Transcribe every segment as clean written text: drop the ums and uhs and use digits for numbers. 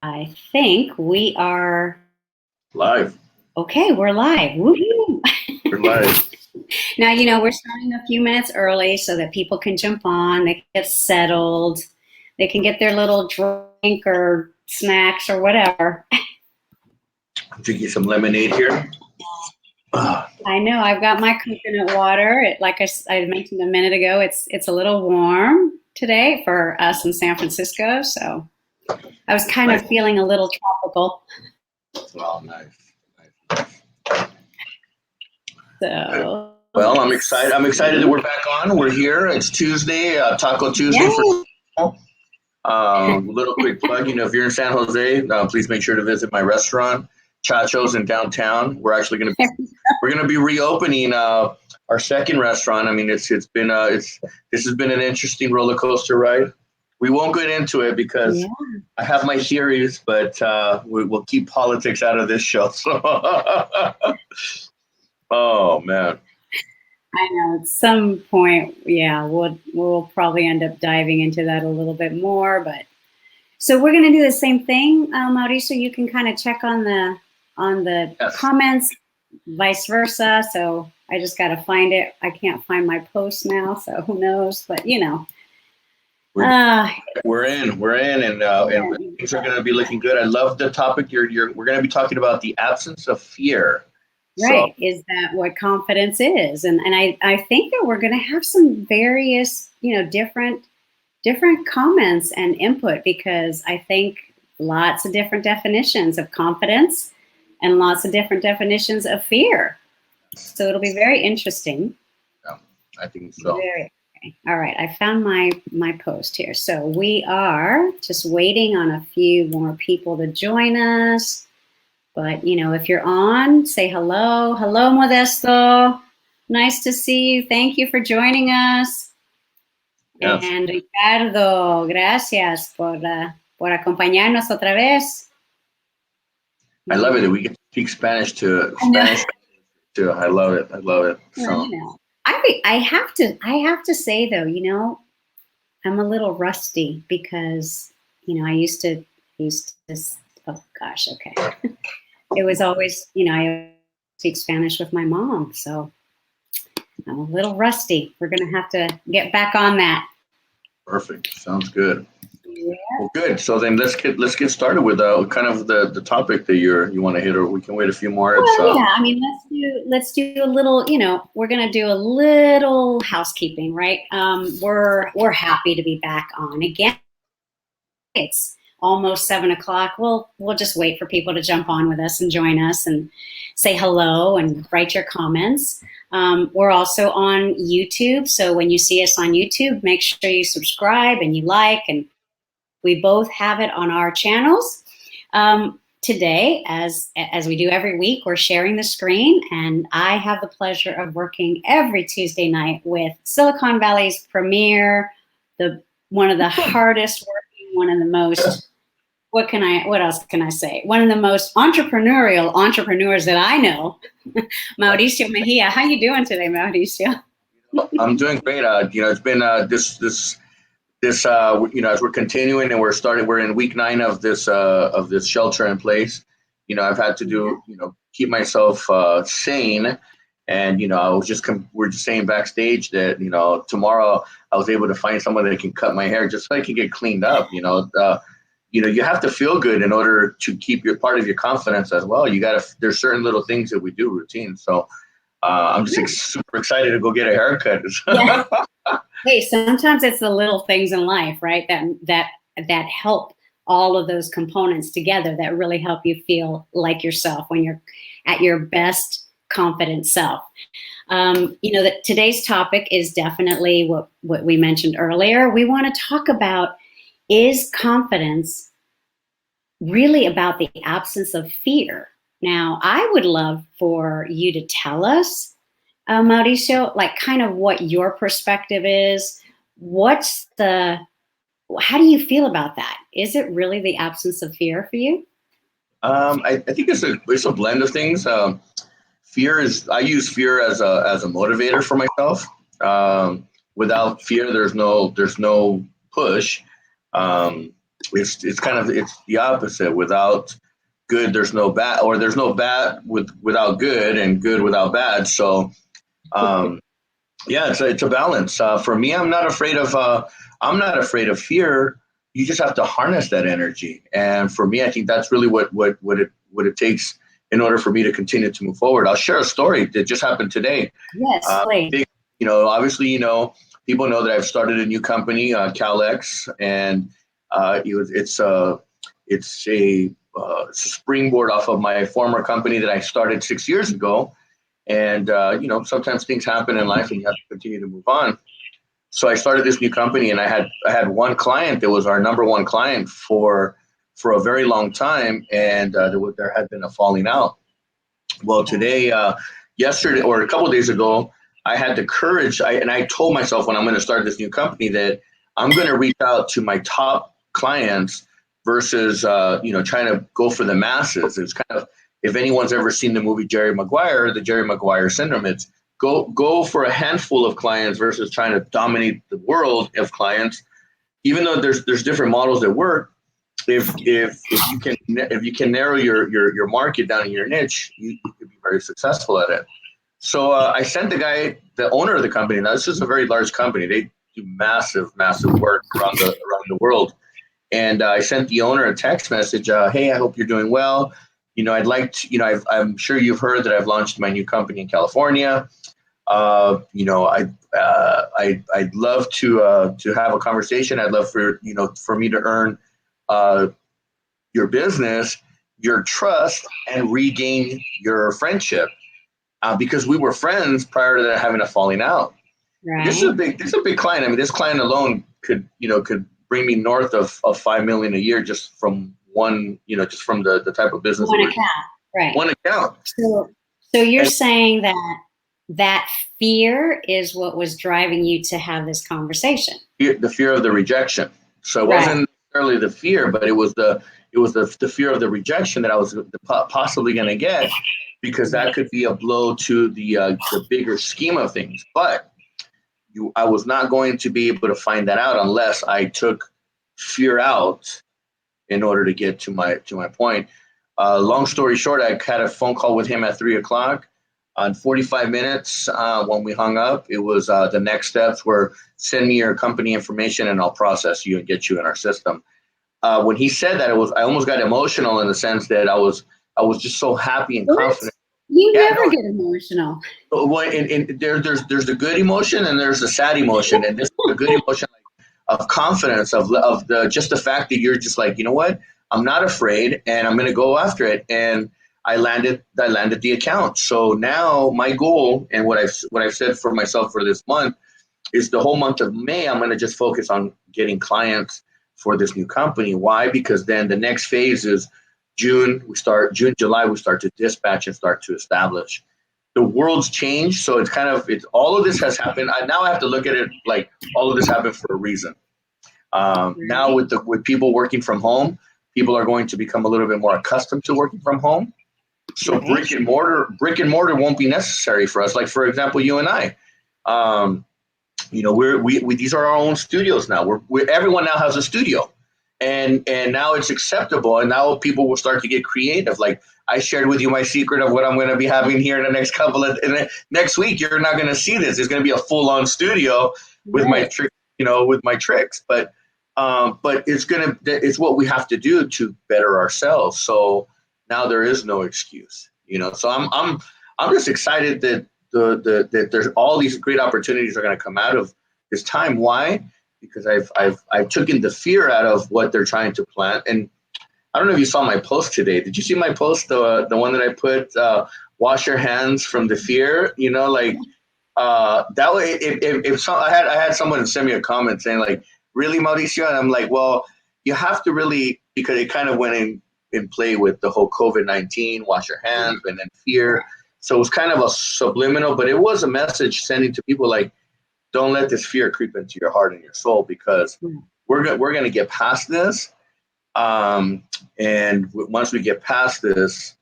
I think we are Live. okay. We're live. Woohoo! We're live. Now, we're starting a few minutes early so that people can jump on, they can get settled, they can get their little drink or snacks or whatever. I'm drinking some lemonade here. I know I've got my coconut water. Like I mentioned a minute ago, it's a little warm today for us in San Francisco, so I was kind Nice. of feeling a little tropical. Oh, nice. So Well, I'm excited. I'm excited that we're back on. We're here. It's Tuesday, Taco Tuesday for. yeah. Little quick plug. If you're in San Jose, please make sure to visit my restaurant, Chacho's in downtown. We're gonna be reopening our second restaurant. I mean, this has been an interesting roller coaster ride. We won't get into it because Yeah. I have my theories, but we'll keep politics out of this show. Oh man. I know at some point, yeah, we'll probably end up diving into that a little bit more. But so we're going to do the same thing, Mauricio. You can kind of check on the Yes. comments, vice versa. So I just got to find it. I can't find my post now, so who knows? But We're in, and things are going to be looking good. I love the topic. We're going to be talking about the absence of fear. right. Is that what confidence is? And I think that we're going to have some various, different comments and input, because I think lots of different definitions of confidence and lots of different definitions of fear. So it'll be very interesting. Yeah, I think so. Very. Okay. All right, I found my post here. So we are just waiting on a few more people to join us. But if you're on, say hello. Hello, Modesto. Nice to see you. Thank you for joining us. Yes. And Ricardo, gracias por acompañarnos otra vez. I love it that we can speak Spanish to Spanish. I love it. I love it. So. I have to say though, I'm a little rusty because I used to oh gosh, okay. It was always, I speak Spanish with my mom, so I'm a little rusty. We're gonna have to get back on that. Perfect. Sounds good. Yeah. Well, good. So then let's get started with kind of the topic that you want to hit, or we can wait a few more. Yeah. I mean, let's do a little. We're gonna do a little housekeeping, right? We're happy to be back on again. It's almost 7:00. We'll just wait for people to jump on with us and join us and say hello and write your comments. We're also on YouTube, so when you see us on YouTube, make sure you subscribe and you like, and we both have it on our channels. Today, as we do every week, we're sharing the screen, and I have the pleasure of working every Tuesday night with Silicon Valley's premier, one of the hardest working, one of the most, what else can I say? One of the most entrepreneurial entrepreneurs that I know, Mauricio Mejia. How you doing today, Mauricio? I'm doing great. It's been this as we're continuing and we're in week 9 of this shelter in place. I've had to keep myself sane, and we're just saying backstage that tomorrow I was able to find someone that can cut my hair just so I can get cleaned up. You have to feel good in order to keep your part of your confidence as well. There's certain little things that we do routine. So I'm just super excited to go get a haircut. Yeah. Hey, sometimes it's the little things in life, right? That help all of those components together that really help you feel like yourself when you're at your best confident self. That today's topic is definitely what we mentioned earlier. We want to talk about, is confidence really about the absence of fear? Now, I would love for you to tell us, Mauricio, like kind of what your perspective is. How do you feel about that? Is it really the absence of fear for you? I think it's a blend of things. I use fear as a motivator for myself. Without fear, there's no push. it's kind of, it's the opposite. Without good, there's no bad, or there's no bad without good, and good without bad. So yeah, it's a balance. For me, I'm not afraid of fear. You just have to harness that energy. And for me, I think that's really what it takes in order for me to continue to move forward. I'll share a story that just happened today. Yes, please. Obviously, people know that I've started a new company, CalX, and it's a springboard off of my former company that I started 6 years ago. And sometimes things happen in life, and you have to continue to move on. So I started this new company, and I had one client that was our number one client for a very long time, and there had been a falling out. Well, today, yesterday, or a couple of days ago, I had the courage, and I told myself when I'm going to start this new company that I'm going to reach out to my top clients versus trying to go for the masses. It's kind of, if anyone's ever seen the movie Jerry Maguire, the Jerry Maguire syndrome, it's go for a handful of clients versus trying to dominate the world of clients. Even though there's different models that work, if you can narrow your market down in your niche, you could be very successful at it. So I sent the owner of the company. Now this is a very large company. They do massive work around the world. And I sent the owner a text message. Hey, I hope you're doing well. I'd like to. I'm sure you've heard that I've launched my new company in California. I'd love to have a conversation. I'd love for me to earn your business, your trust, and regain your friendship, because we were friends prior to that having a falling out. Right. This is a big client. I mean, this client alone could bring me north of 5 million a year just from one, just from the type of business. One account, right? One account. So you're saying that fear is what was driving you to have this conversation. The fear of the rejection. So it wasn't necessarily the fear, but it was the fear of the rejection that I was possibly going to get, because that could be a blow to the bigger scheme of things. But I was not going to be able to find that out unless I took fear out in order to get to my point. Long story short, I had a phone call with him at 3:00. On 45 minutes, when we hung up, it was the next steps were send me your company information and I'll process you and get you in our system. When he said that, I almost got emotional in the sense that I was just so happy and confident. You never get emotional. Well, there's the good emotion and there's the sad emotion, and this is the good emotion of confidence, of just the fact that you're just like, you know what, I'm not afraid and I'm going to go after it. And I landed the account. So now my goal, and what I've said for myself for this month, is the whole month of May, I'm going to just focus on getting clients for this new company. Why? Because then the next phase is June, July, we start to dispatch and start to establish. The world's changed. So it's all of this has happened. Now I have to look at it like all of this happened for a reason. Now with people working from home, people are going to become a little bit more accustomed to working from home. So brick and mortar won't be necessary for us. Like, for example, you and I, we these are our own studios now. Everyone now has a studio, and now it's acceptable. And now people will start to get creative. Like I shared with you my secret of what I'm going to be having here in the next week. You're not going to see this. It's going to be a full-on studio with my tricks. But it's what we have to do to better ourselves. So now there is no excuse, So I'm just excited that that there's all these great opportunities are going to come out of this time. Why? Because I've taken the fear out of what they're trying to plant. And I don't know if you saw my post today. Did you see my post, the one that I put? Wash your hands from the fear. That way. I had someone send me a comment saying like, "Really, Mauricio?" And I'm like, well, you have to really, because it kind of went in play with the whole COVID-19, wash your hands, and then fear. So it was kind of a subliminal, but it was a message sending to people like, don't let this fear creep into your heart and your soul, because we're going to get past this. And once we get past this,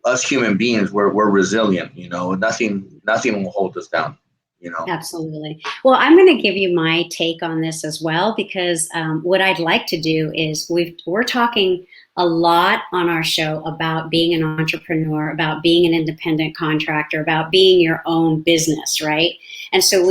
us human beings, we're resilient. Nothing will hold us down. you know. Absolutely. Well, I'm going to give you my take on this as well, because what I'd like to do is we're talking a lot on our show about being an entrepreneur, about being an independent contractor, about being your own business, right? And so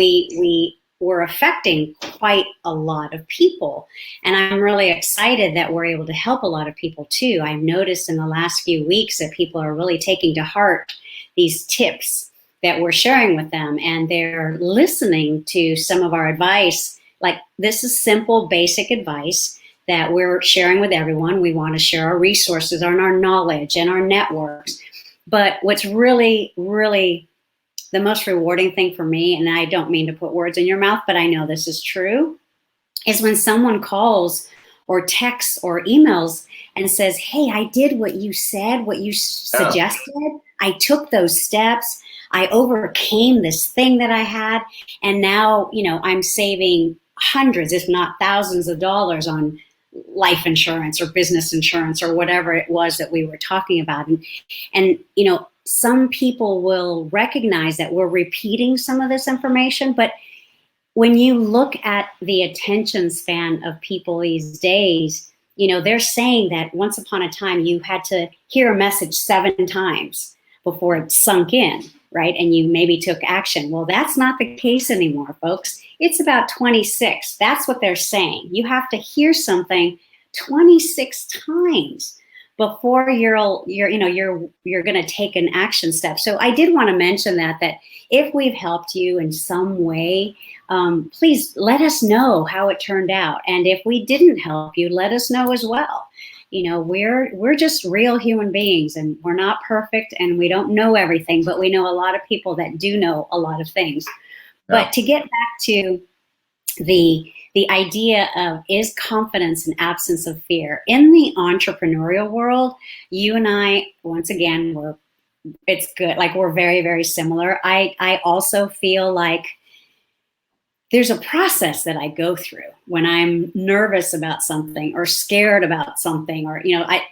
we're affecting quite a lot of people. And I'm really excited that we're able to help a lot of people too. I've noticed in the last few weeks that people are really taking to heart these tips that we're sharing with them, and they're listening to some of our advice. Like, this is simple, basic advice that we're sharing with everyone. We want to share our resources and our knowledge and our networks. But what's really, really the most rewarding thing for me, and I don't mean to put words in your mouth, but I know this is true, is when someone calls or texts or emails and says, hey, I did what you said, what you suggested. I took those steps. I overcame this thing that I had. And now, I'm saving hundreds, if not thousands of dollars on life insurance or business insurance or whatever it was that we were talking about. And some people will recognize that we're repeating some of this information, but when you look at the attention span of people these days, they're saying that once upon a time you had to hear a message 7 times before it sunk in, right? And you maybe took action. Well, that's not the case anymore, folks. It's about 26. That's what they're saying. You have to hear something 26 times before you're going to take an action step. So I did want to mention that if we've helped you in some way, please let us know how it turned out. And if we didn't help you, let us know as well. We're just real human beings, and we're not perfect, and we don't know everything, but we know a lot of people that do know a lot of things. Yeah. But to get back to the idea of, is confidence an absence of fear? In the entrepreneurial world, you and I, once again, it's good. Like, we're very, very similar. I also feel like there's a process that I go through when I'm nervous about something or scared about something, or,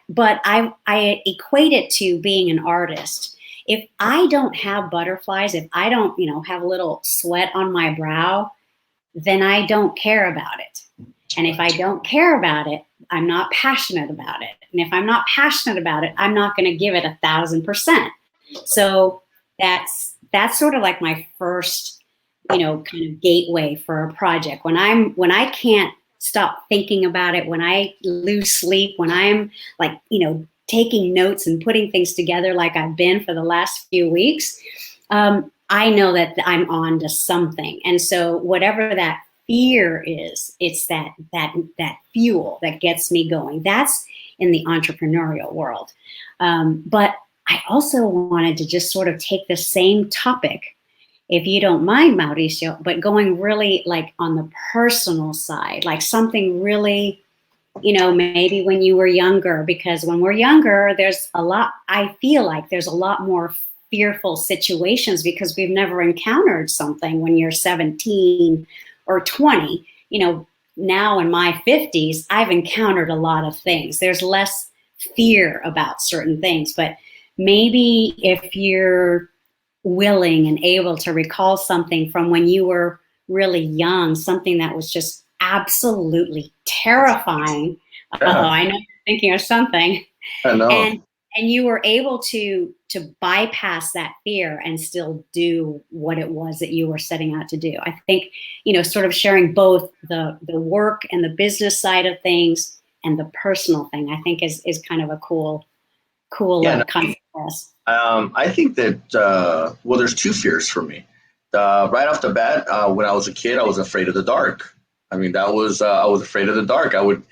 but I equate it to being an artist. If I don't have butterflies, if I don't, have a little sweat on my brow, then I don't care about it. And if I don't care about it, I'm not passionate about it. And if I'm not passionate about it, I'm not going to give it 1,000%. So that's sort of like my first, kind of gateway for a project. When I can't stop thinking about it, when I lose sleep, when I'm like, taking notes and putting things together like I've been for the last few weeks, I know that I'm on to something. And so whatever that fear is, it's that fuel that gets me going. That's in the entrepreneurial world. But I also wanted to just sort of take the same topic, if you don't mind, Mauricio, but going really like on the personal side, like something really, maybe when you were younger, because when we're younger, I feel like there's a lot more fearful situations because we've never encountered something when you're 17 or 20. Now in my 50s, I've encountered a lot of things. There's less fear about certain things, but maybe if you're willing and able to recall something from when you were really young, something that was just absolutely terrifying. Yeah. I know you're thinking of something. I know. And you were able to bypass that fear and still do what it was that you were setting out to do. I think, sort of sharing both the work and the business side of things and the personal thing, I think is kind of a cool concept for us. I think that, there's 2 fears for me. Right off the bat, when I was a kid, I was afraid of the dark. I mean, I was afraid of the dark. I would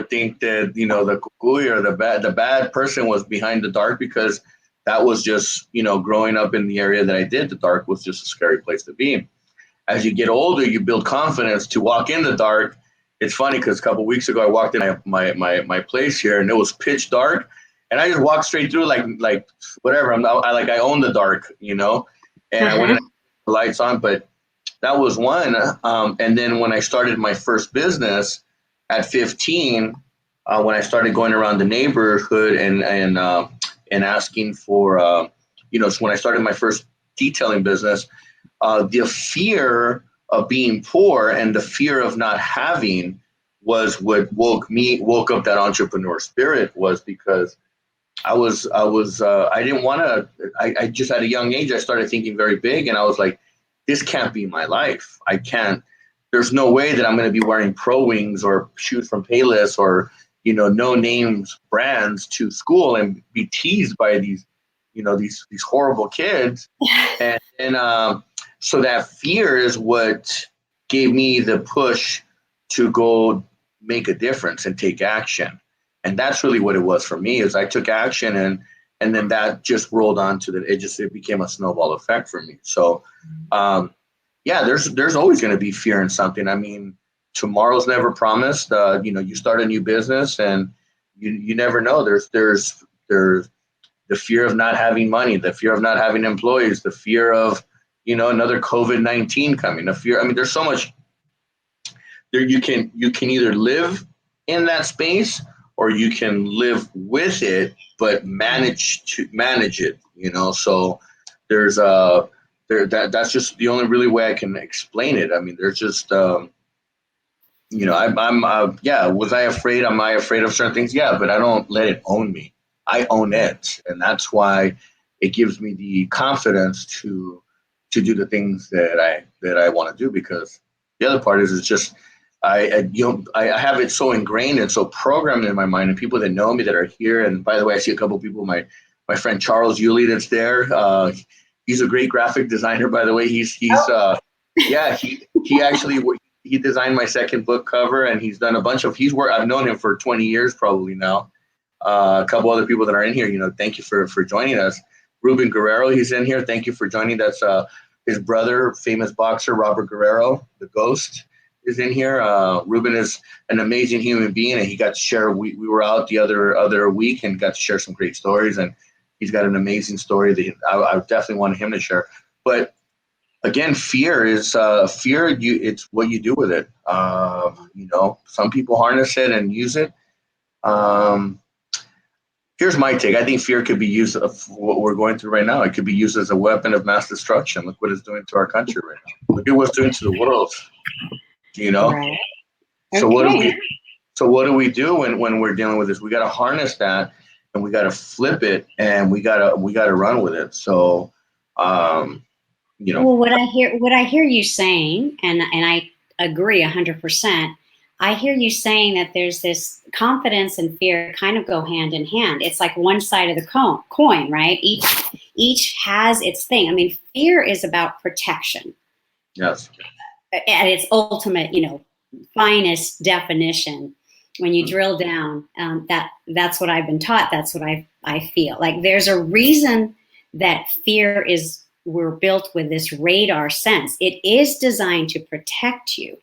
think that, the cucuy or the bad person was behind the dark, because that was just, growing up in the area that I did, the dark was just a scary place to be. As you get older, you build confidence to walk in the dark. It's funny because a couple of weeks ago, I walked in my place here, and it was pitch dark. And I just walked straight through like whatever. I own the dark, and I went and the lights on, but that was one. And then when I started my first business at 15, when I started going around the neighborhood and asking for, so when I started my first detailing business, the fear of being poor and the fear of not having was what woke up that entrepreneur spirit, was because I didn't want to, I just at a young age, I started thinking very big, and I was like, this can't be my life. I can't, there's no way that I'm going to be wearing Pro Wings or shoes from Payless or, no names brands to school and be teased by these, these horrible kids. And so that fear is what gave me the push to go make a difference and take action. And that's really what it was for me, is I took action, and then that just rolled on to it became a snowball effect for me. So yeah, there's always going to be fear in something. I mean, tomorrow's never promised. You start a new business, and you never know. There's the fear of not having money, the fear of not having employees, the fear of another COVID-19 coming. The fear. I mean, there's so much. There you can either live in that space, or you can live with it but manage it. So there's that's just the only really way I can explain it. I mean, there's just was I afraid? Am I afraid of certain things? Yeah, but I don't let it own me. I own it, and that's why it gives me the confidence to do the things that I want to do. Because the other part is just I have it so ingrained and so programmed in my mind, and people that know me that are here. And by the way, I see a couple of people. My friend Charles Yulee that's there. He's a great graphic designer, by the way. He actually he designed my second book cover, and he's done a bunch of I've known him for 20 years probably now. A couple other people that are in here, thank you for joining us. Ruben Guerrero, he's in here. Thank you for joining. That's his brother, famous boxer Robert Guerrero, the Ghost, is in here. Ruben is an amazing human being, and he got to share. We were out the other week and got to share some great stories, and he's got an amazing story that I definitely wanted him to share. But again, fear is fear. It's what you do with it. Some people harness it and use it. Here's my take. I think fear could be used of what we're going through right now. It could be used as a weapon of mass destruction. Look what it's doing to our country right now. Look at what's doing to the world. Right. So Okay. what do we do when we're dealing with this? We got to harness that, and we got to flip it, and we got to run with it. So, Well, what I hear you saying, and I agree 100%. I hear you saying that there's this confidence and fear kind of go hand in hand. It's like one side of the coin, right? Each has its thing. I mean, fear is about protection. Yes. At its ultimate, finest definition. When you drill down, that's what I've been taught. That's what I feel. Like there's a reason that we're built with this radar sense. It is designed to protect you.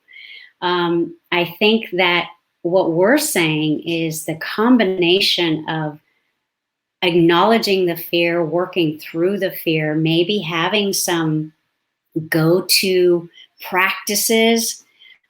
I think that what we're saying is the combination of acknowledging the fear, working through the fear, maybe having some go-to practices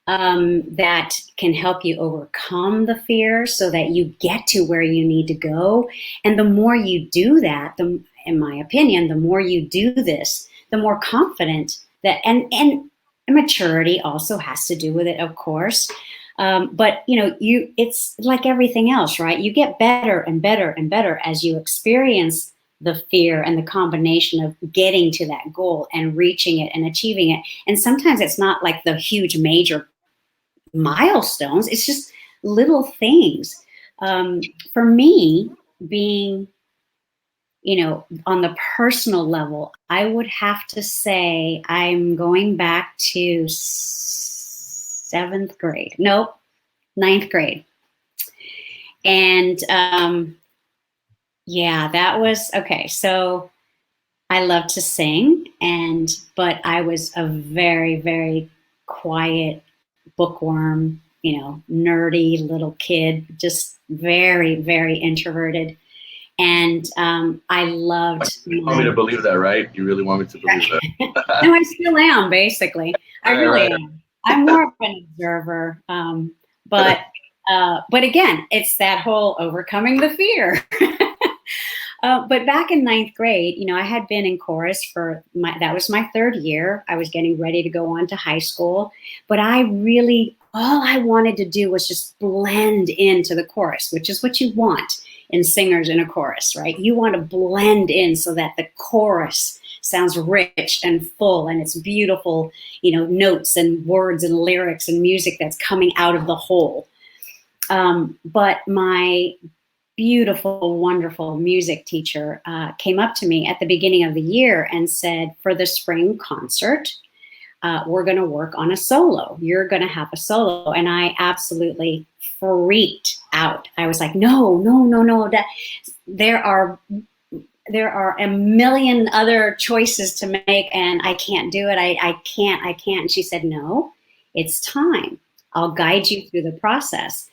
that can help you overcome the fear so that you get to where you need to go. And the more you do that, in my opinion, the more you do this, the more confident that, and maturity also has to do with it, of course. But it's like everything else, right? You get better and better and better as you experience the fear and the combination of getting to that goal and reaching it and achieving it. And sometimes it's not like the huge major milestones, it's just little things. For me, being, on the personal level, I would have to say I'm going back to ninth grade. And that was okay. So I love to sing, but I was a very, very quiet bookworm, nerdy little kid, just very, very introverted. And I loved. You want me to believe that, right? You really want me to believe that? No, I still am, basically. I really am. I'm more of an observer. But again, it's that whole overcoming the fear. But back in ninth grade, I had been in chorus that was my third year. I was getting ready to go on to high school, but all I wanted to do was just blend into the chorus, which is what you want in singers in a chorus, right? You want to blend in so that the chorus sounds rich and full and it's beautiful, notes and words and lyrics and music that's coming out of the whole. But my beautiful, wonderful music teacher came up to me at the beginning of the year and said, for the spring concert, we're going to work on a solo. You're going to have a solo. And I absolutely freaked out. I was like, no, no, no, no. There are a million other choices to make and I can't do it. I can't. And she said, no, it's time. I'll guide you through the process.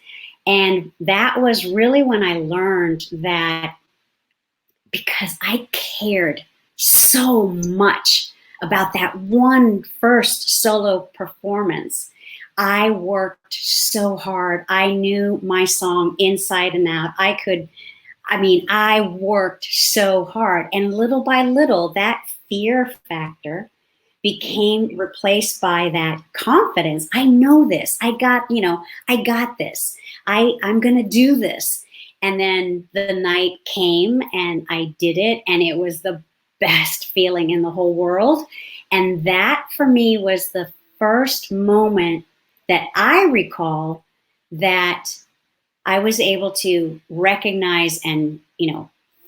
And that was really when I learned that, because I cared so much about that one first solo performance, I worked so hard. I knew my song inside and out. I worked so hard. And little by little, that fear factor became replaced by that confidence. I know this. I got this. I'm going to do this. And then the night came and I did it. And it was the best feeling in the whole world. And that for me was the first moment that I recall that I was able to recognize and,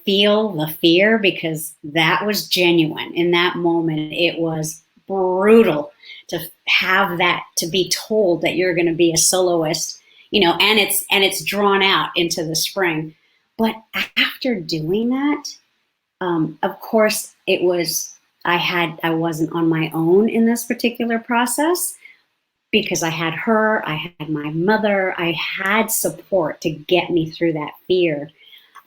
feel the fear, because that was genuine. In that moment, it was brutal to have that, to be told that you're going to be a soloist, and it's drawn out into the spring. But after doing that, of course, I wasn't on my own in this particular process, because I had her, I had my mother, I had support to get me through that fear.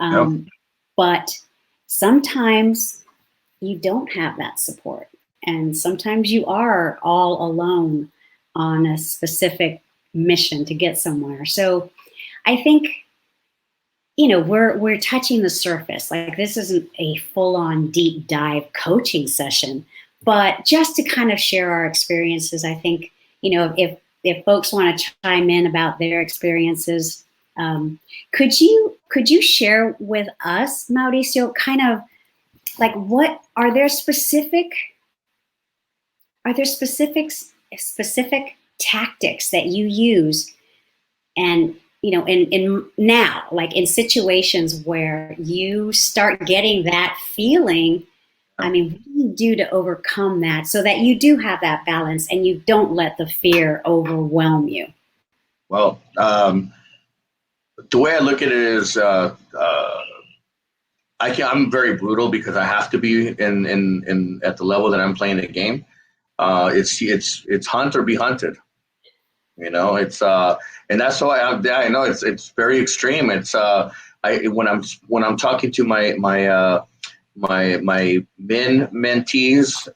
Yep. But sometimes you don't have that support. And sometimes you are all alone on a specific mission to get somewhere. So I think, we're touching the surface. Like, this isn't a full-on deep dive coaching session, but just to kind of share our experiences. I think, if folks want to chime in about their experiences, could you share with us, Mauricio, kind of like, what are there specific tactics that you use, and in now, like in situations where you start getting that feeling? I mean, what do you do to overcome that so that you do have that balance and you don't let the fear overwhelm you? Well, the way I look at it is, I'm very brutal because I have to be in at the level that I'm playing the game. It's hunt or be hunted. It's and that's why I know it's very extreme. It's when I'm talking to my mentees,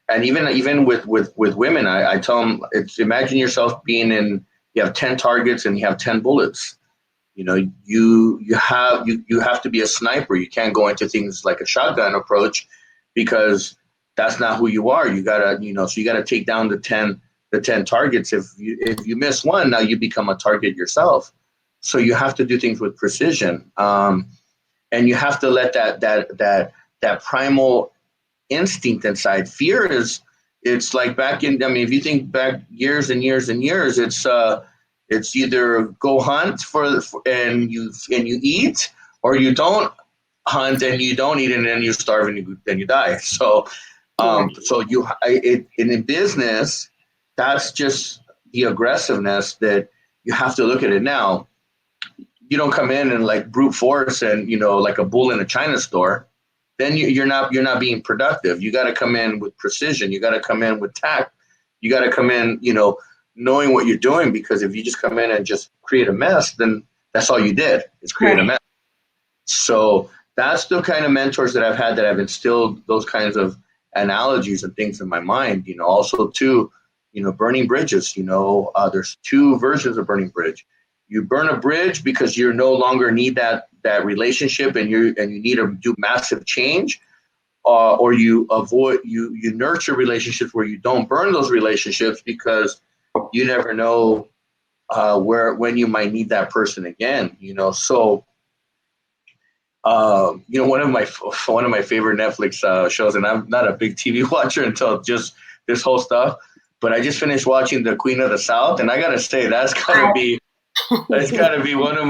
and even with women, I tell them, imagine yourself you have 10 targets and you have 10 bullets. You have to be a sniper. You can't go into things like a shotgun approach, because that's not who you are. You gotta, so you gotta take down the 10 targets. If you miss one, now you become a target yourself. So you have to do things with precision, and you have to let that primal instinct inside. Fear it's like if you think back years and years and years, it's either go hunt and you eat, or you don't hunt and you don't eat, and then you starve and then you die. So, in business, that's just the aggressiveness that you have to look at it now. You don't come in and like brute force and like a bull in a China store. Then you're not being productive. You got to come in with precision. You got to come in with tact. You got to come in, knowing what you're doing, because if you just come in and just create a mess, then that's all you did, is create a mess. So that's the kind of mentors that I've had, that have instilled those kinds of analogies and things in my mind. Also too, burning bridges. There's two versions of burning bridge. You burn a bridge because you no longer need that that relationship and you need to do massive change, or you nurture relationships where you don't burn those relationships, because you never know when you might need that person again. So one of my favorite Netflix shows, and I'm not a big TV watcher until just this whole stuff, but I just finished watching The Queen of the South, and I gotta say that's gotta be one of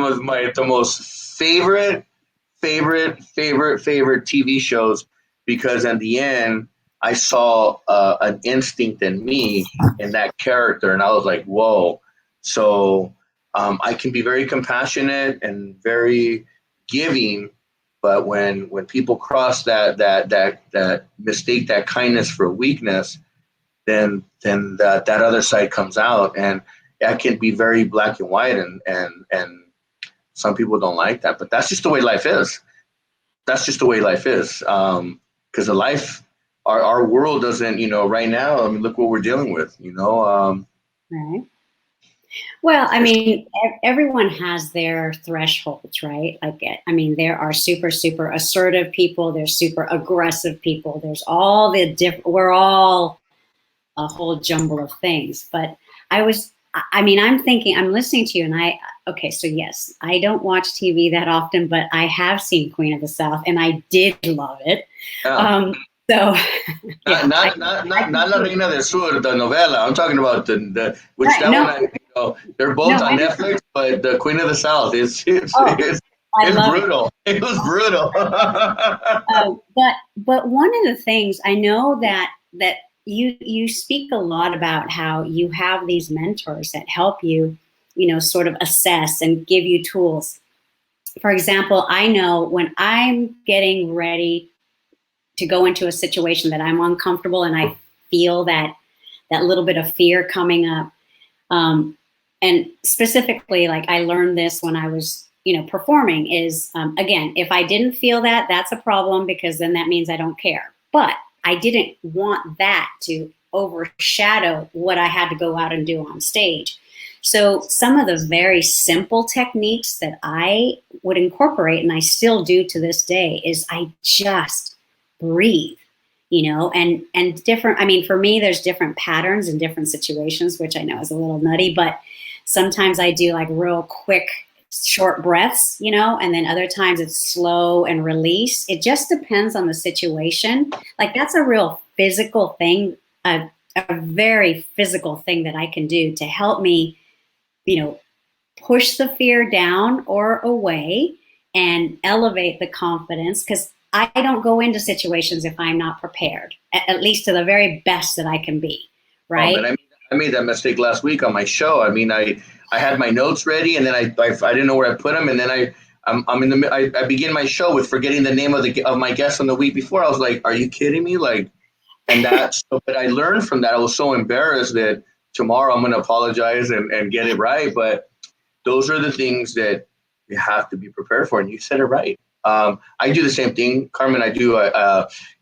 the most favorite TV shows, because in the end I saw an instinct in me in that character, and I was like, whoa. So I can be very compassionate and very giving, but when people cross that mistake that kindness for weakness, then that other side comes out, and that can be very black and white, and some people don't like that, but that's just the way life is. That's just the way life is. Because the life, our world doesn't, right now, I mean, look what we're dealing with, Right. Well, I mean, everyone has their thresholds, right? Like, I mean, there are super, super assertive people. There's super aggressive people. There's all the different, we're all a whole jumble of things. But I mean, I'm listening to you, and okay, so yes, I don't watch TV that often, but I have seen Queen of the South, and I did love it. Yeah. So, yeah, not La Reina del Sur, the novela. I'm talking about which right, that no, one. They're both on Netflix, but the Queen of the South it's brutal. It was brutal. But one of the things I know that you speak a lot about how you have these mentors that help you, sort of assess and give you tools. For example, I know when I'm getting ready to go into a situation that I'm uncomfortable and I feel that little bit of fear coming up. And specifically, like, I learned this when I was, performing, is, again, if I didn't feel that, that's a problem, because then that means I don't care. But I didn't want that to overshadow what I had to go out and do on stage. So some of the very simple techniques that I would incorporate, and I still do to this day, is I just breathe, and different. I mean, for me, there's different patterns in different situations, which I know is a little nutty, but sometimes I do like real quick, short breaths, and then other times it's slow and release. It just depends on the situation. Like, that's a real physical thing, a very physical thing that I can do to help me, push the fear down or away and elevate the confidence, because I don't go into situations if I'm not prepared, at least to the very best that I can be, right? Oh, I made that mistake last week on my show. I mean, I had my notes ready, and then I didn't know where I put them, and then I begin my show with forgetting the name of my guest from the week before. I was like, "Are you kidding me?" Like, and but I learned from that. I was so embarrassed that tomorrow I'm going to apologize and get it right. But those are the things that you have to be prepared for, and you said it right. I do the same thing, Carmen. I do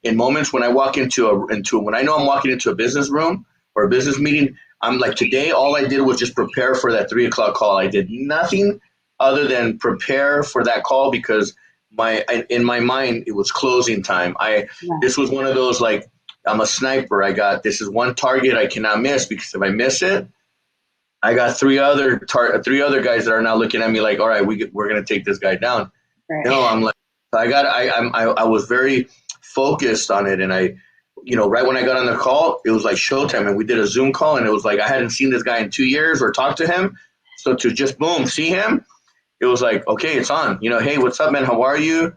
in moments when I walk when I know I'm walking into a business room or a business meeting. I'm like, today, all I did was just prepare for that 3:00 call. I did nothing other than prepare for that call, because in my mind it was closing time. This was one of those, like, I'm a sniper. This is one target I cannot miss, because if I miss it, I got three other guys that are now looking at me like, all right, we're gonna take this guy down. Right. No, I'm like, I was very focused on it, and right when I got on the call, it was like showtime, and we did a Zoom call, and it was like I hadn't seen this guy in 2 years or talked to him, so to just boom see him, it was like, okay, it's on. Hey, what's up, man? How are you?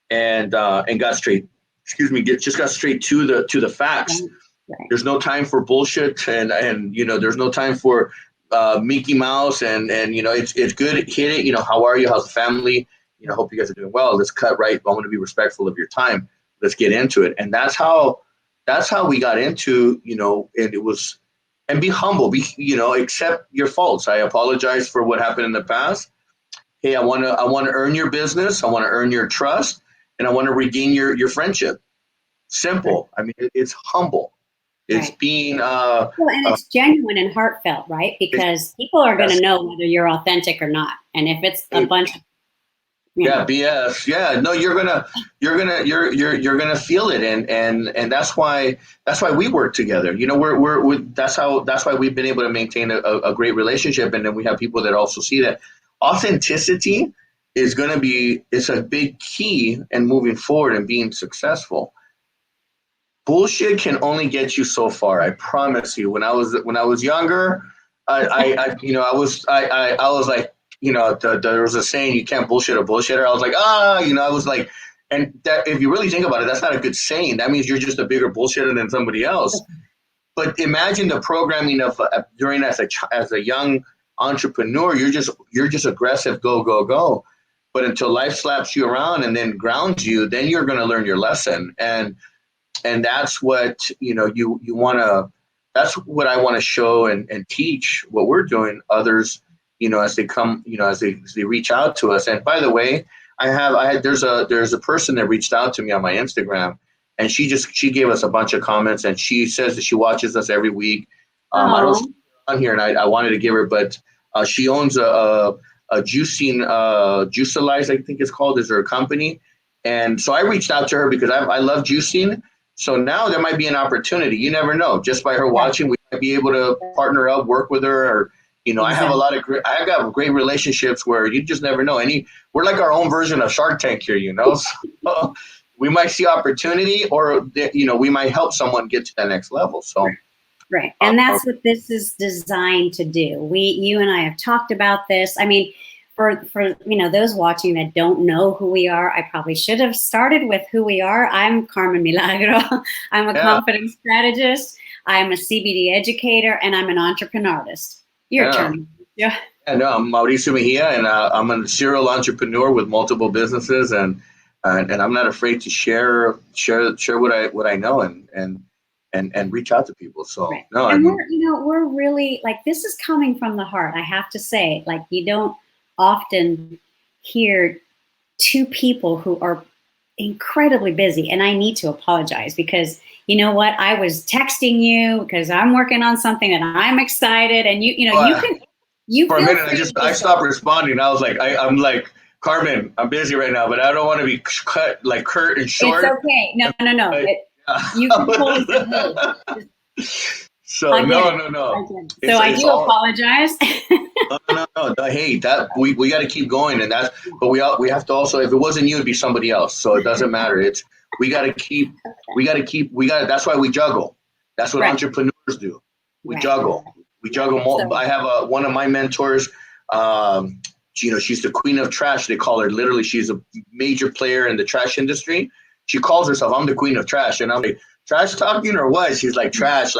And got straight. Just got straight to the facts. Right. There's no time for bullshit, and there's no time for Mickey Mouse, and it's good. Hit it. How are you? How's the family? Hope you guys are doing well. Let's cut right. I want to be respectful of your time. Let's get into it. And that's how we got into, and it was, and be humble, accept your faults. I apologize for what happened in the past. Hey, I want to earn your business. I want to earn your trust, and I want to regain your friendship. Simple. I mean, it's humble. It's right. Being well, and it's genuine and heartfelt, right? Because people are going to know whether you're authentic or not. And if it's a bunch of you Yeah, know. BS. Yeah, no, you're gonna feel it, and that's why we work together. You know, that's why we've been able to maintain a great relationship, and then we have people that also see that authenticity is gonna be it's a big key in moving forward and being successful. Bullshit can only get you so far. I promise you. When I was younger, I was like, there was a saying, you can't bullshit a bullshitter. I was like, I was like, and that if you really think about it, that's not a good saying. That means you're just a bigger bullshitter than somebody else. But imagine the programming of during as a young entrepreneur, you're just aggressive, go go go. But until life slaps you around and then grounds you, then you're going to learn your lesson. And that's what you want to that's what I want to show and teach what we're doing others, as they come, as they reach out to us. And by the way, I had there's a person that reached out to me on my Instagram, and she gave us a bunch of comments, and she says that she watches us every week. I don't see Oh, her on here, and I wanted to give her, but she owns a juicing Juicalize, I think it's called, is her company. And so I reached out to her because I love juicing. So now there might be an opportunity. You never know. Just by her right. watching, we might be able to partner up, work with her, or I have a Exactly. lot of I got great relationships where you just never know. We're like our own version of Shark Tank here. So we might see opportunity, or we might help someone get to that next level. So Right. uh, And that's what this is designed to do. You and I have talked about this. I mean, for those watching that don't know who we are, I probably should have started with who we are. I'm Carmen Milagro. I'm a yeah, confidence strategist. I'm a CBD educator, and I'm an entrepreneurist. Your yeah. turn. Yeah. Yeah, no, I'm Mauricio Mejia, and I'm a serial entrepreneur with multiple businesses, and I'm not afraid to share what I know and reach out to people. So Right. no, I And mean, we're really like, this is coming from the heart. I have to say, like, you don't often hear two people who are incredibly busy. And I need to apologize because you know what? I was texting you because I'm working on something and I'm excited. And uh, you for a feel minute free to I just stopped go. responding. I was like, I'm like, Carmen, I'm busy right now, but I don't want to be cut like curt and It's short. okay. No, no, no. But, You can totally say, hey, just, so I get no, it. no, I no. get it. So I It's do all apologize. no, no, no, no. Hey, that we got to keep going, and that's. But we have to also. If it wasn't you, it'd be somebody else. So it doesn't matter. It's we got to keep. We got to keep. We got. That's why we juggle. That's what Right, entrepreneurs do. We right, juggle. We right. juggle. So I have one of my mentors. Um, she's the queen of trash. They call her. Literally, she's a major player in the trash industry. She calls herself, "I'm the queen of trash," and I'm like, "Trash talking or what?" She's like trash,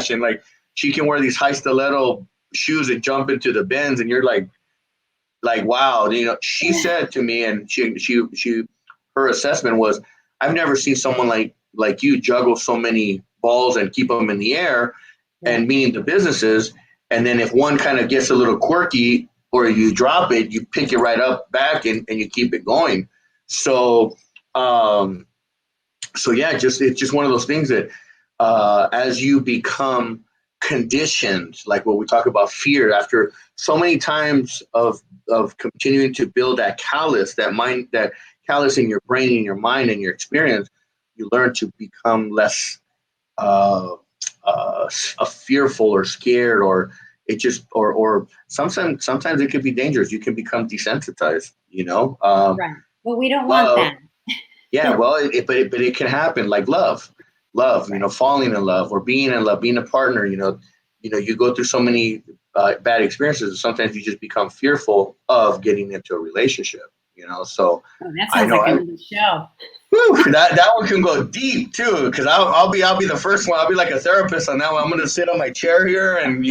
and like she can wear these high stiletto shoes and jump into the bins, and you're like wow. She said to me, and she her assessment was, I've never seen someone like you juggle so many balls and keep them in the air, right. and meaning the businesses. And then if one kind of gets a little quirky or you drop it, you pick it right up back, and you keep it going. So um so yeah, just it's just one of those things that as you become conditioned, like what we talk about fear, after so many times of continuing to build that callus in your brain, in your mind, and your experience, you learn to become less uh, fearful or scared, or it just or sometimes it could be dangerous. You can become desensitized. Right. But we don't want Love, that. yeah, well, but it can happen, like love, Right. falling in love or being in love, being a partner. You go through so many bad experiences. Sometimes you just become fearful of getting into a relationship. So Oh, that I sounds know like another show. that one can go deep too, because I'll be the first one. I'll be like a therapist on that one. I'm gonna sit on my chair here and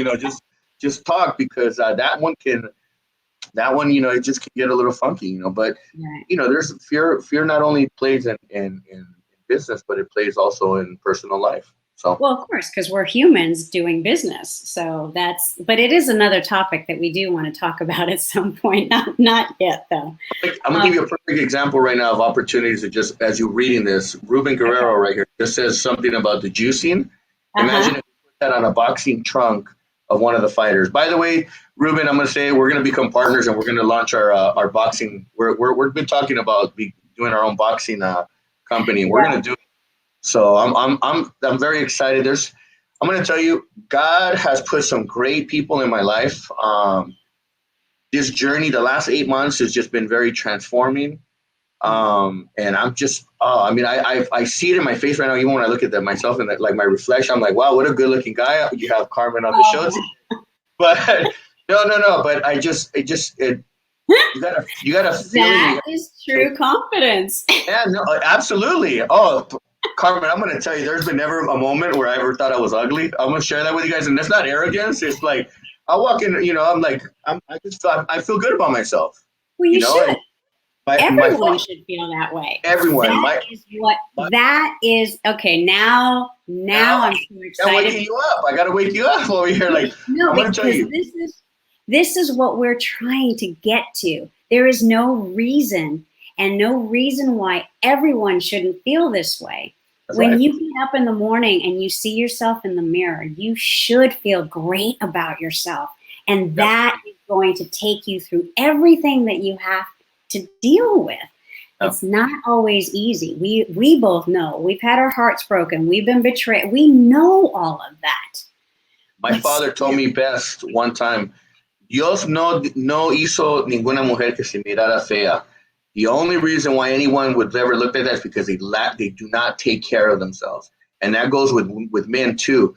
just talk, because that one, it just can get a little funky. But Right. there's fear not only plays in business, but it plays also in personal life. So Well, of course, because we're humans doing business. So but it is another topic that we do want to talk about at some point. Not yet, though. I'm gonna give Um, you a perfect example right now of opportunities that, just as you're reading this, Ruben Guerrero okay. right here just says something about the juicing. Uh Imagine huh. if you put that on a boxing trunk of one of the fighters. By the way, Ruben, I'm going to say we're going to become partners and we're going to launch our boxing. We've been talking about doing our own boxing company. We're going to do it. So I'm very excited. I'm going to tell you, God has put some great people in my life. This journey, the last 8 months, has just been very transforming. And I'm just, I mean, I see it in my face right now. Even when I look at myself and like my reflection, I'm like, wow, what a good looking guy you have, Carmen, on the show. But no. But you gotta feel that is true confidence. Yeah, no, absolutely. Oh, Carmen, I'm gonna tell you, there's been never a moment where I ever thought I was ugly. I'm gonna share that with you guys, and that's not arrogance. It's like I walk in, I'm like, I feel good about myself. Well, you should. And Everyone should feel that way. Everyone. That is okay. Now I'm so excited. I'm waking you up. I gotta wake you up over here. Like, no, I'm gonna tell you. This is what we're trying to get to. There is no reason why everyone shouldn't feel this way. When you get up in the morning and you see yourself in the mirror, you should feel great about yourself. And that is going to take you through everything that you have to deal with. It's not always easy. We both know. We've had our hearts broken. We've been betrayed. We know all of that. My father told me best one time, Dios no hizo ninguna mujer que se mirara fea. The only reason why anyone would ever look at that is because they do not take care of themselves. And that goes with men too.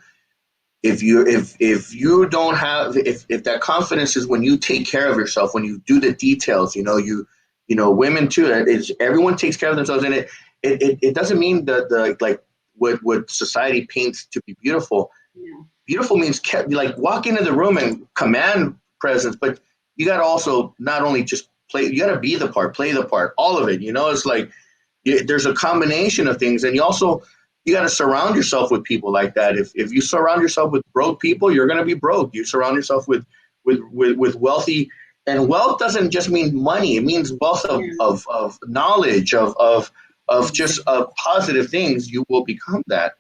If you don't have, if that confidence is when you take care of yourself, when you do the details, women too, everyone takes care of themselves. And it doesn't mean the like what society paints to be beautiful. Yeah. Beautiful means like walk into the room and command presence, but you got to also not only just play, you got to be the part, play the part, all of it. It's like there's a combination of things, and you got to surround yourself with people like that. If you surround yourself with broke people, you're going to be broke. You surround yourself with wealthy, and wealth doesn't just mean money. It means wealth of knowledge, of just positive things. You will become that.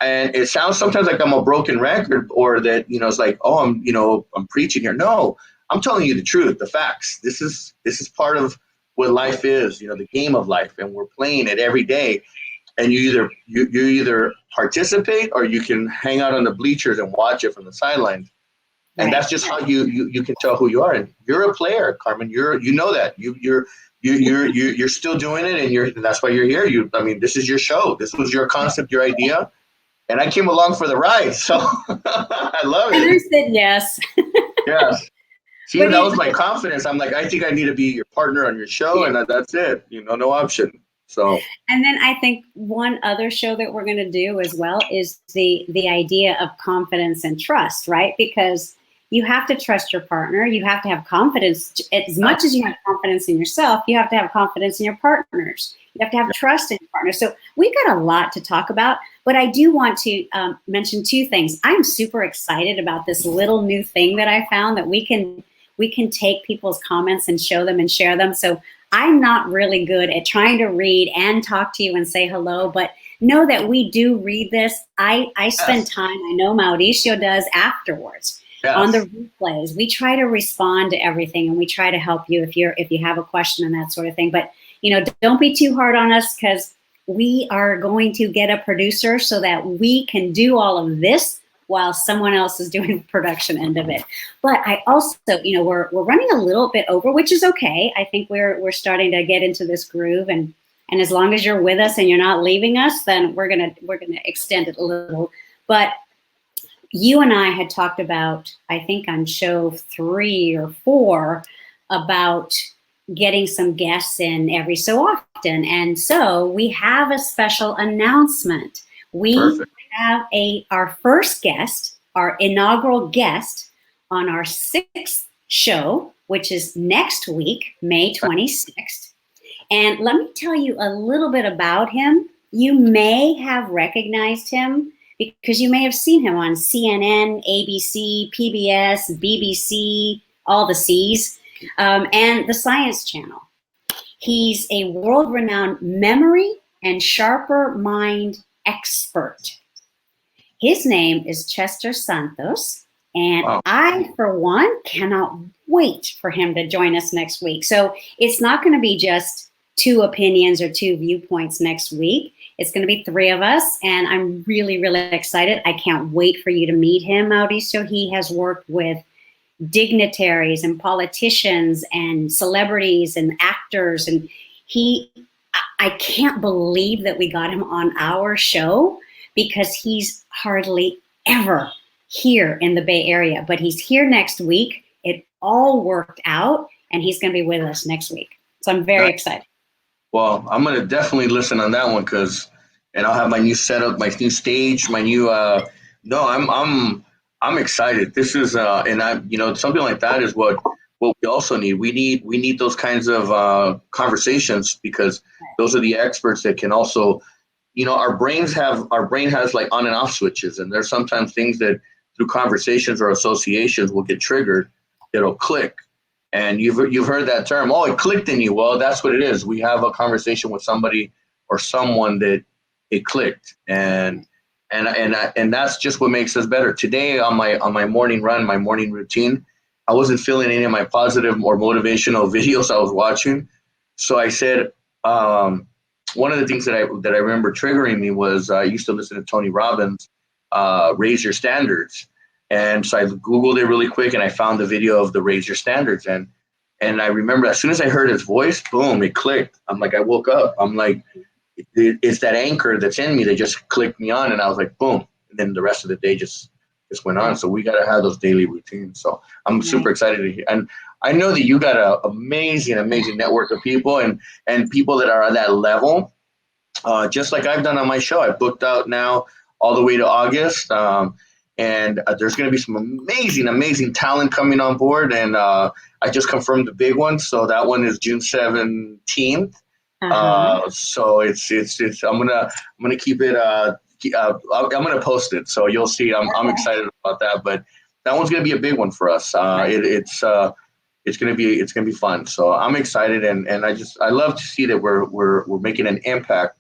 And it sounds sometimes like I'm a broken record, or that, it's like, oh, I'm preaching here. No, I'm telling you the truth, the facts. This is part of what life is, the game of life, and we're playing it every day. And you either participate or you can hang out on the bleachers and watch it from the sidelines. And that's just how you can tell who you are. And you're a player, Carmen. You know that you're still doing it, and that's why you're here. This is your show. This was your concept, your idea. And I came along for the ride, so I love it. And I said yes. Yes. See, that was my confidence. I'm like, I think I need to be your partner on your show, and that's it. No option. So. And then I think one other show that we're going to do as well is the idea of confidence and trust, right? Because you have to trust your partner. You have to have confidence. As much as you have confidence in yourself, you have to have confidence in your partners. You have to have trust in your partners. So we've got a lot to talk about, but I do want to mention two things. I'm super excited about this little new thing that I found that we can take people's comments and show them and share them. So I'm not really good at trying to read and talk to you and say hello, but know that we do read this. I spend time, I know Mauricio does, afterwards. Yes. On the replays. We try to respond to everything, and we try to help you if you have a question and that sort of thing. But don't be too hard on us, because we are going to get a producer so that we can do all of this while someone else is doing the production end of it. But I also, we're running a little bit over, which is okay. I think we're starting to get into this groove, and as long as you're with us and you're not leaving us, then we're gonna extend it a little. But you and I had talked about, I think on show 3 or 4, about getting some guests in every so often. And so we have a special announcement. We have our first guest, our inaugural guest on our 6th show, which is next week, May 26th. And let me tell you a little bit about him. You may have recognized him because you may have seen him on CNN, ABC, PBS, BBC, all the C's, and the Science Channel. He's a world-renowned memory and sharper mind expert. His name is Chester Santos, And Wow. I, for one, cannot wait for him to join us next week. So it's not going to be just two opinions or two viewpoints next week. It's going to be three of us, and I'm really, really excited. I can't wait for you to meet him, Mauricio. He has worked with dignitaries and politicians and celebrities and actors, and I can't believe that we got him on our show because he's hardly ever here in the Bay Area, but he's here next week. It all worked out, and he's going to be with us next week. So I'm very excited. Well, I'm gonna definitely listen on that one and I'll have my new setup, my new stage, my new. No, I'm excited. This is and I, something like that is what we also need. We need those kinds of conversations because those are the experts that can also, our brain has like on and off switches, and there's sometimes things that through conversations or associations will get triggered that'll click. And you've heard that term. Oh, it clicked in you. Well, that's what it is. We have a conversation with somebody or someone that it clicked, and that's just what makes us better. Today on my morning run, my morning routine, I wasn't feeling any of my positive or motivational videos I was watching. So I said, one of the things that I remember triggering me was I used to listen to Tony Robbins, Raise Your Standards. And so I Googled it really quick and I found the video of the Raise Your Standards. And I remember as soon as I heard his voice, boom, it clicked. I'm like, I woke up. I'm like, it's that anchor that's in me that just clicked me on. And I was like, boom. And then the rest of the day just went on. So we got to have those daily routines. So I'm super excited to hear. And I know that you got an amazing, amazing network of people and people that are at that level. Just like I've done on my show. I booked out now all the way to August. And there's going to be some amazing, amazing talent coming on board. And I just confirmed the big one. So that one is June 17th. So it's I'm gonna keep it. I'm gonna post it. So you'll see. I'm excited about that. But that one's gonna be a big one for us. It's gonna be fun. So I'm excited, and I love to see that we're making an impact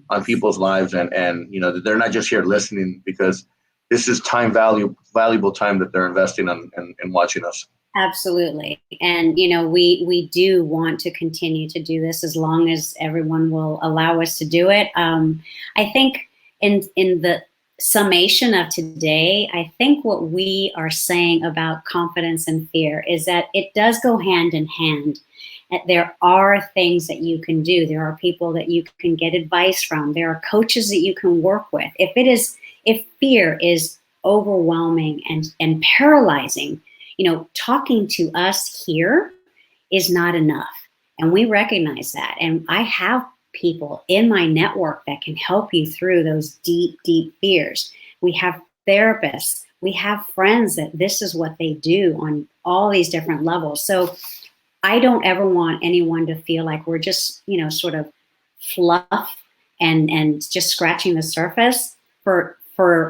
on people's lives, and that they're not just here listening because this is valuable time that they're investing on and watching us. Absolutely. And, we do want to continue to do this as long as everyone will allow us to do it. I think in the summation of today, I think what we are saying about confidence and fear is that it does go hand in hand. There are things that you can do. There are people that you can get advice from. There are coaches that you can work with. If fear is overwhelming and paralyzing, talking to us here is not enough. And we recognize that. And I have people in my network that can help you through those deep, deep fears. We have therapists. We have friends that this is what they do on all these different levels. So I don't ever want anyone to feel like we're just, sort of fluff and just scratching the surface for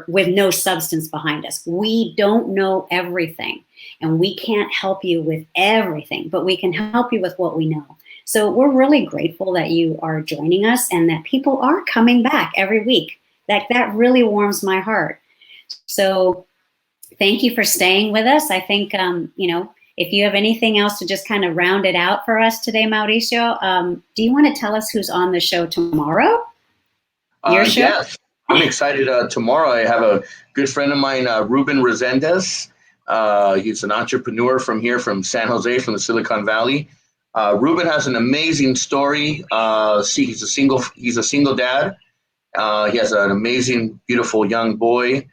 with no substance behind us. We don't know everything, and we can't help you with everything, but we can help you with what we know. So we're really grateful that you are joining us and that people are coming back every week. That really warms my heart. So thank you for staying with us. I think, if you have anything else to just kind of round it out for us today, Mauricio, do you want to tell us who's on the show tomorrow? Your show? Yes. I'm excited. Tomorrow, I have a good friend of mine, Ruben Resendez. He's an entrepreneur from here, from San Jose, from the Silicon Valley. Ruben has an amazing story. He's a single dad. He has an amazing, beautiful young boy.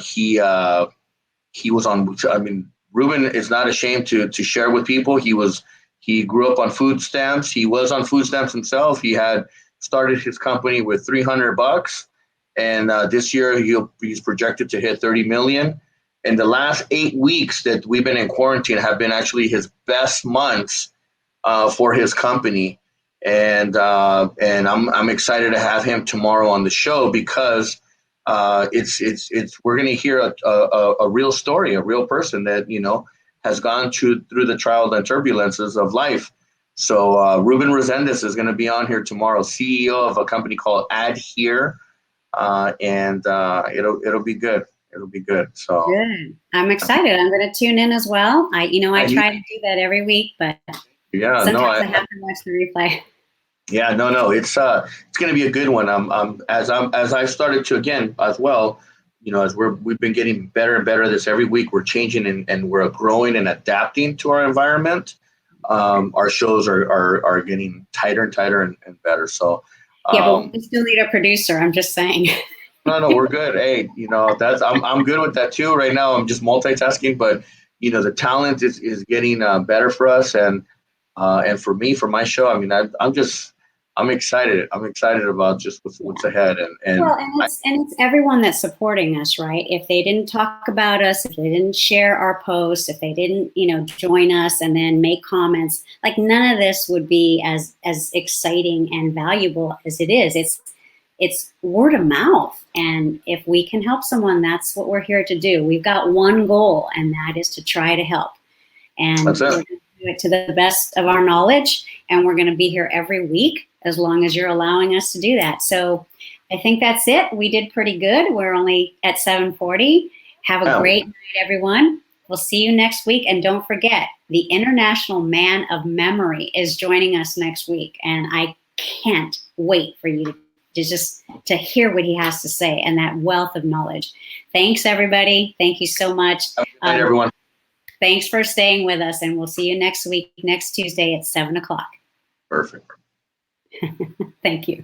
He was on. I mean, Ruben is not ashamed to share with people. He grew up on food stamps. He was on food stamps himself. He had started his company with $300. And this year he's projected to hit 30 million. And the last 8 weeks that we've been in quarantine have been actually his best months for his company. And I'm excited to have him tomorrow on the show because we're going to hear a real story, a real person that has gone through the trials and turbulences of life. So Ruben Resendez is going to be on here tomorrow, CEO of a company called Adhere. And it'll be good. It'll be good. So good. I'm excited. I'm going to tune in as well. I try to do that every week, but yeah, no, sometimes I have to watch the replay. yeah, no, it's going to be a good one. As I've started to again as well, as we've been getting better and better this every week, we're changing and we're growing and adapting to our environment. Our shows are getting tighter and tighter and better. So Yeah, but we still need a producer. I'm just saying. no, we're good. Hey, that's I'm good with that too. Right now, I'm just multitasking, but the talent is getting better for us and for me, for my show. I mean, I'm excited. I'm excited about just what's ahead and Well, and it's everyone that's supporting us, right? If they didn't talk about us, if they didn't share our posts, if they didn't, join us and then make comments, like none of this would be as exciting and valuable as it is. It's word of mouth, and if we can help someone, that's what we're here to do. We've got one goal, and that is to try to help. And that's we're it. going to do it to the best of our knowledge, and we're going to be here every week as long as you're allowing us to do that. So I think that's it. We did pretty good. We're only at 7:40. Have a great night, everyone. We'll see you next week. And don't forget, the International Man of Memory is joining us next week. And I can't wait for you to hear what he has to say and that wealth of knowledge. Thanks, everybody. Thank you so much. Good night, everyone. Thanks for staying with us, and we'll see you next week, next Tuesday at 7 o'clock. Perfect. Thank you.